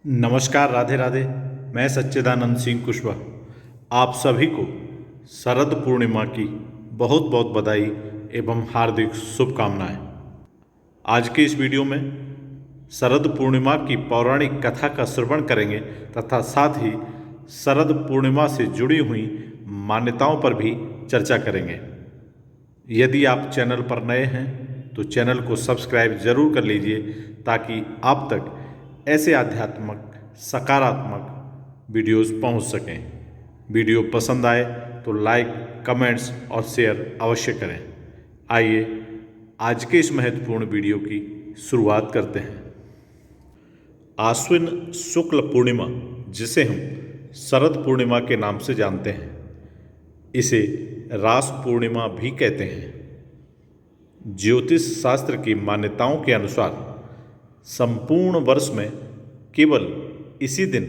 नमस्कार, राधे राधे। मैं सच्चिदानंद सिंह कुशवाहा आप सभी को शरद पूर्णिमा की बहुत बहुत बधाई एवं हार्दिक शुभकामनाएं। आज के इस वीडियो में शरद पूर्णिमा की पौराणिक कथा का श्रवण करेंगे तथा साथ ही शरद पूर्णिमा से जुड़ी हुई मान्यताओं पर भी चर्चा करेंगे। यदि आप चैनल पर नए हैं तो चैनल को सब्सक्राइब जरूर कर लीजिए ताकि आप तक ऐसे आध्यात्मिक सकारात्मक वीडियोस पहुंच सकें। वीडियो पसंद आए तो लाइक, कमेंट्स और शेयर अवश्य करें। आइए आज के इस महत्वपूर्ण वीडियो की शुरुआत करते हैं। आश्विन शुक्ल पूर्णिमा, जिसे हम शरद पूर्णिमा के नाम से जानते हैं, इसे रास पूर्णिमा भी कहते हैं। ज्योतिष शास्त्र की मान्यताओं के अनुसार संपूर्ण वर्ष में केवल इसी दिन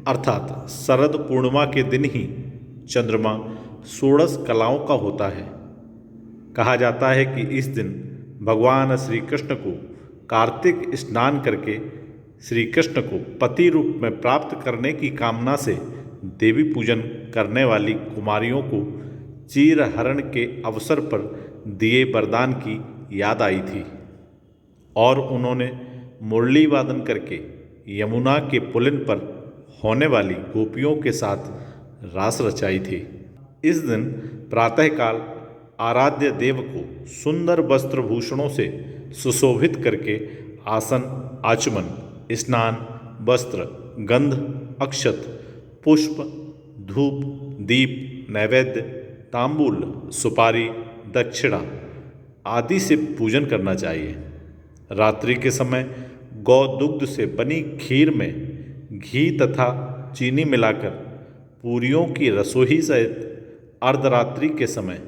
अर्थात शरद पूर्णिमा के दिन ही चंद्रमा षोडश कलाओं का होता है। कहा जाता है कि इस दिन भगवान श्री कृष्ण को कार्तिक स्नान करके श्री कृष्ण को पति रूप में प्राप्त करने की कामना से देवी पूजन करने वाली कुमारियों को चीरहरण के अवसर पर दिए वरदान की याद आई थी और उन्होंने मुरली वादन करके यमुना के पुलिन पर होने वाली गोपियों के साथ रास रचाई थी। इस दिन प्रातःकाल आराध्य देव को सुंदर वस्त्रभूषणों से सुशोभित करके आसन, आचमन, स्नान, वस्त्र, गंध, अक्षत, पुष्प, धूप, दीप, नैवेद्य, तांबूल, सुपारी, दक्षिणा आदि से पूजन करना चाहिए। रात्रि के समय गौ दुग्ध से बनी खीर में घी तथा चीनी मिलाकर पूरियों की रसोई सहित अर्धरात्रि के समय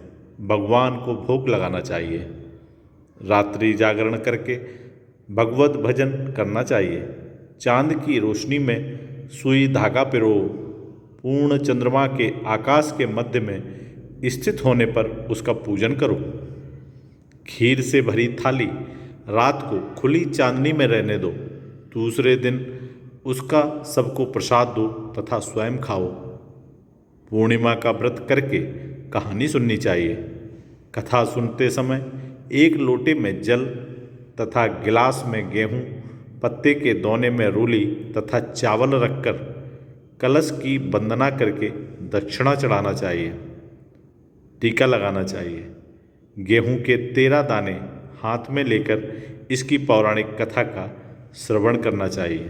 भगवान को भोग लगाना चाहिए। रात्रि जागरण करके भगवत भजन करना चाहिए। चांद की रोशनी में सुई धागा पिरो पूर्ण चंद्रमा के आकाश के मध्य में स्थित होने पर उसका पूजन करो। खीर से भरी थाली रात को खुली चांदनी में रहने दो। दूसरे दिन उसका सबको प्रसाद दो तथा स्वयं खाओ। पूर्णिमा का व्रत करके कहानी सुननी चाहिए। कथा सुनते समय एक लोटे में जल तथा गिलास में गेहूं, पत्ते के दोने में रूली तथा चावल रखकर कलश की वंदना करके दक्षिणा चढ़ाना चाहिए। टीका लगाना चाहिए। गेहूं के 13 दाने हाथ में लेकर इसकी पौराणिक कथा का श्रवण करना चाहिए।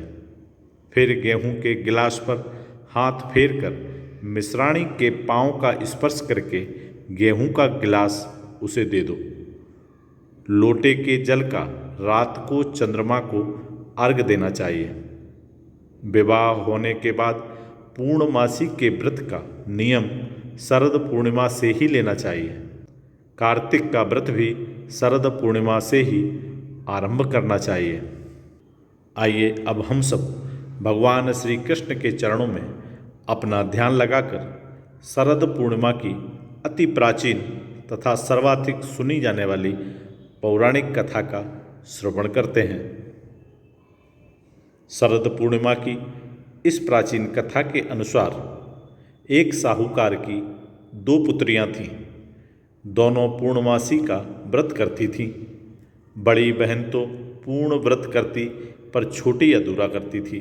फिर गेहूं के गिलास पर हाथ फेर कर मिश्राणी के पांव का स्पर्श करके गेहूं का गिलास उसे दे दो। लोटे के जल का रात को चंद्रमा को अर्घ देना चाहिए। विवाह होने के बाद पूर्णमासी के व्रत का नियम शरद पूर्णिमा से ही लेना चाहिए। कार्तिक का व्रत भी शरद पूर्णिमा से ही आरंभ करना चाहिए। आइए अब हम सब भगवान श्री कृष्ण के चरणों में अपना ध्यान लगाकर शरद पूर्णिमा की अति प्राचीन तथा सर्वाधिक सुनी जाने वाली पौराणिक कथा का श्रवण करते हैं। शरद पूर्णिमा की इस प्राचीन कथा के अनुसार एक साहूकार की 2 पुत्रियां थीं। दोनों पूर्णमासी का व्रत करती थीं। बड़ी बहन तो पूर्ण व्रत करती पर छोटी अधूरा करती थी।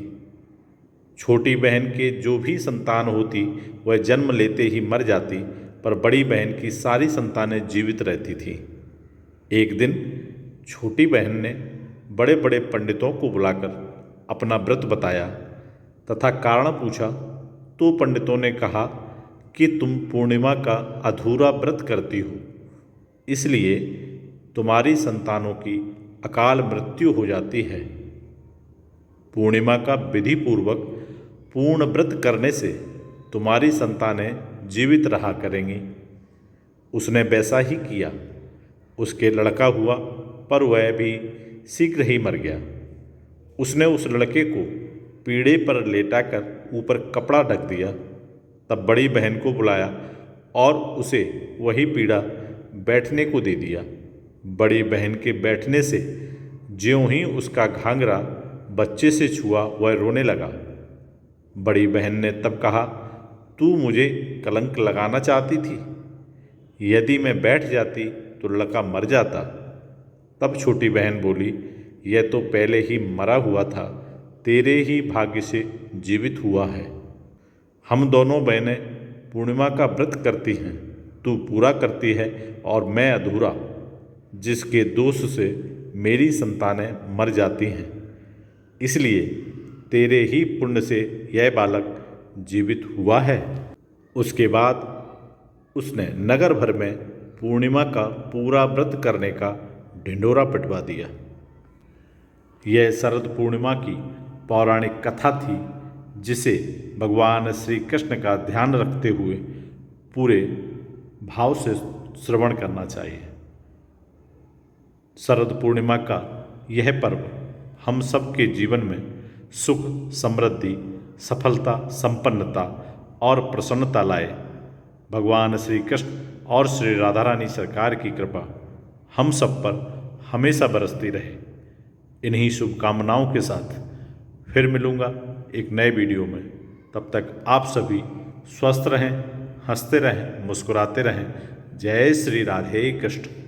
छोटी बहन के जो भी संतान होती वह जन्म लेते ही मर जाती, पर बड़ी बहन की सारी संतानें जीवित रहती थीं। एक दिन छोटी बहन ने बड़े बड़े पंडितों को बुलाकर अपना व्रत बताया तथा कारण पूछा तो पंडितों ने कहा कि तुम पूर्णिमा का अधूरा व्रत करती हो, इसलिए तुम्हारी संतानों की अकाल मृत्यु हो जाती है। पूर्णिमा का विधि पूर्वक पूर्ण व्रत करने से तुम्हारी संतानें जीवित रहा करेंगी। उसने वैसा ही किया। उसके लड़का हुआ, पर वह भी शीघ्र ही मर गया। उसने उस लड़के को पीढ़े पर लेटाकर ऊपर कपड़ा ढक दिया। तब बड़ी बहन को बुलाया और उसे वही पीढ़ा बैठने को दे दिया। बड़ी बहन के बैठने से ज्यों ही उसका घाघरा बच्चे से छुआ वह रोने लगा। बड़ी बहन ने तब कहा, तू मुझे कलंक लगाना चाहती थी। यदि मैं बैठ जाती तो लड़का मर जाता। तब छोटी बहन बोली, यह तो पहले ही मरा हुआ था, तेरे ही भाग्य से जीवित हुआ है। हम दोनों बहनें पूर्णिमा का व्रत करती हैं, तू पूरा करती है और मैं अधूरा, जिसके दोष से मेरी संतानें मर जाती हैं। इसलिए तेरे ही पुण्य से यह बालक जीवित हुआ है। उसके बाद उसने नगर भर में पूर्णिमा का पूरा व्रत करने का ढिंढोरा पिटवा दिया। यह शरद पूर्णिमा की पौराणिक कथा थी, जिसे भगवान श्री कृष्ण का ध्यान रखते हुए पूरे भाव से श्रवण करना चाहिए। शरद पूर्णिमा का यह पर्व हम सबके जीवन में सुख, समृद्धि, सफलता, संपन्नता और प्रसन्नता लाए। भगवान श्री कृष्ण और श्री राधा रानी सरकार की कृपा हम सब पर हमेशा बरसती रहे। इन्हीं शुभकामनाओं के साथ फिर मिलूँगा एक नए वीडियो में। तब तक आप सभी स्वस्थ रहें, हंसते रहें, मुस्कुराते रहें। जय श्री राधे कृष्ण।